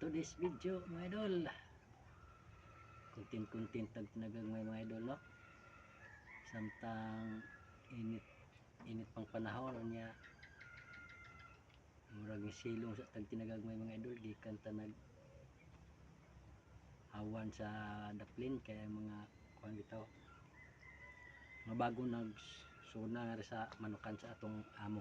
today's video mga idol, content tag tinagagmay mga idol, no? Samtang init pang panahon niya, murag silong sa tag tinagagmay mga idol, gikan ta nag awan sa daplin kaya mga kuan bitaw mga bago nagsuna sa manukan sa atong amo.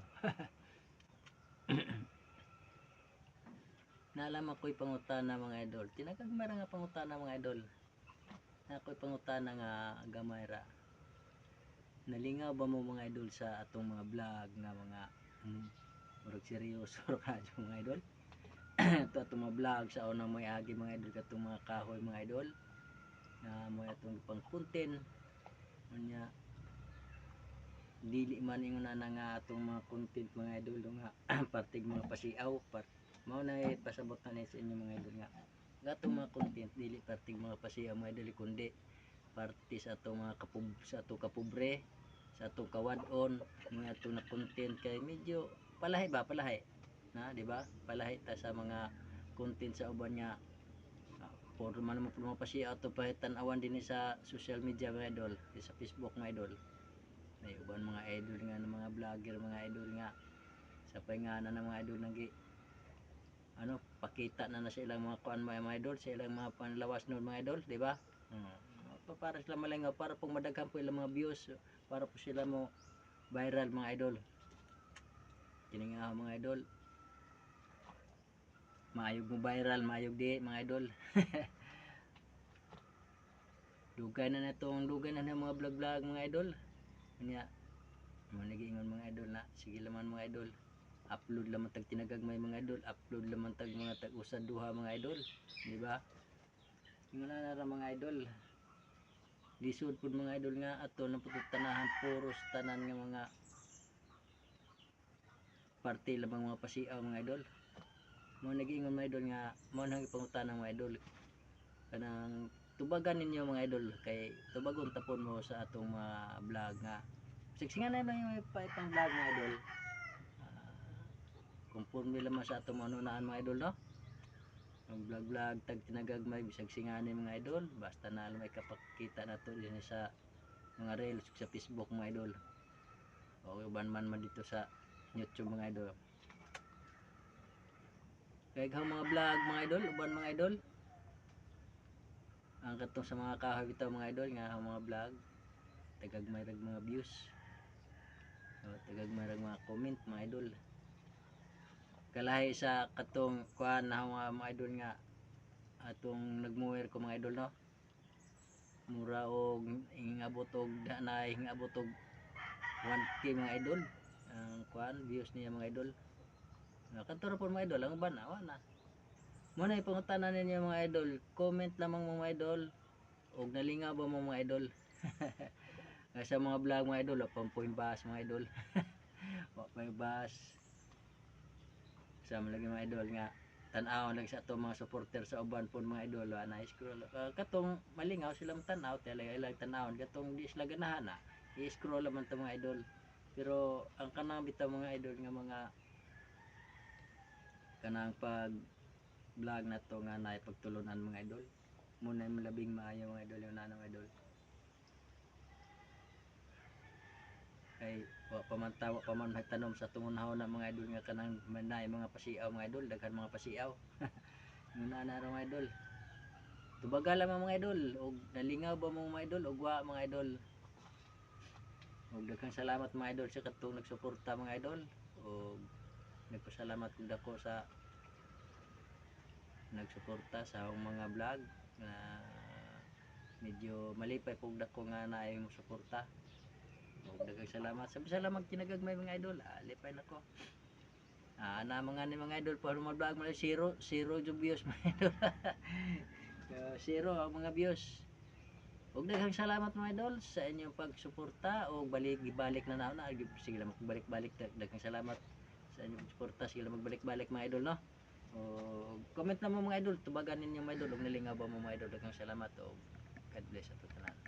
Nalaman ko'y pangutana mga idol, tinagagmay nga pangutana mga idol, na ko'y pangutana nga gamay ra. Nalingaw ba mo mga idol sa atong mga vlog nga mga murag seryoso ra mga idol? Ito atong mga vlog sa unang may agi mga idol, katong mga kahoy mga idol na mo atong pang content unya dili man ingon na nga atong mga content mga idol nga partig mga pasiaw mao na pasabot na sa inyo mga idol nga atong mga content dili partig mga pasiaw mga idol, kundi parte sa atong mga kapobre, sa atong kawadon mga atong na content kay medyo palahi na, di ba? Palahi ta sa mga content sa uban nga for man mo mapasiaw to pahitan-awan din sa social media mga idol, sa Facebook mga idol. May uban mga idol nga ng mga vlogger mga idol nga sa paingana ng mga idol nagi pakita na sa ilang mga kuan mga idol, sa ilang mga panlawas nun mga idol, di ba? Para sila malingaw, para pong madaghan po ilang mga views, para po sila mo viral mga idol. Kini nga mga idol, maayog mo viral, maayog di mga idol. Dugay na mga vlog mga idol. Kanya mo nagiingon mga idol na sige laman mga idol, upload lamang tag tinagagmay mga idol, upload lamang tag mga tag-usad duha mga idol, di ba? Ingon na ra mga idol, lisod pud mga idol nga ato nang pututanahan puros tanan nga mga parte lamang mga pasiaw mga idol. Mo nagiingon mga idol nga mo nang ipangutana mga idol, kanang tubagan ninyo mga idol, kay tubagon tapon mo sa atong mga vlog nga siksingan na lang yung pang vlog mga idol. Conforme lamang sa atong manunaan mga idol, no? Ang vlog tag tinagagmay bisag singanin mga idol, basta na may kapakita nato din sa mga reels sa Facebook mga idol, o uban man dito sa YouTube mga idol. Kaya mga vlog mga idol, uban mga idol, ang katong sa mga kahoy bitaw mga idol nga mga vlog tagagmay rag mga views, tagagmay rag mga comment mga idol, kalahi sa katong kuan na mga idol nga atong nagmuwer ko mga idol, no? Mura og hingabot og danay hingabot og 1K mga idol ang kuan views niya mga idol. Kanto ra po mga idol, ang uban awa na. Muna ipangutanan ninyo mga idol, comment lamang mga idol og nalingaw ba mo mga idol. Sa mga vlog mga idol, pampuin bas mga idol. Pampuin bas. Sa mga mga idol nga tan-aw lang sa ato mga supporter sa uban pon mga idol, na scroll katong malingaw sila tan-aw talaga ilang tan-awon katong di sila ganahan na i-scroll man ta mga idol. Pero ang kanang bitaw mga idol nga mga kanang pag vlog na to nga naay pagtulunan mga idol, muna yung labing maayo mga idol yung nanong idol. Kay pamantawa paman tanom sa tungunahon na mga idol nga kanang manay mga pasiaw mga idol, daghan mga pasiaw. Muna na mga idol, tubaga lamang mga idol og nalingaw ba mo mga idol og wa mga idol. Og daghang salamat mga idol sa katong nagsuporta mga idol, og nagpasalamat pud ako sa nagsuporta sa akong mga vlog na medyo malipay pud ako nga naay mo suporta. Og daghang salamat sa magtinagagmay mga idol, lipay nako. Na mga idol para mag-vlog mo zero views mga idol. Zero ang mga views. Og daghang salamat mga idol sa inyong pagsuporta, og balik na sige lang magbalik-balik, daghang salamat sa inyong suporta, sige lang magbalik-balik mga idol, no? O comment na mo mga idol, tubagan ninyo mga idol og nalingaw ba mo mga idol, daghang salamat og God bless ato tanan.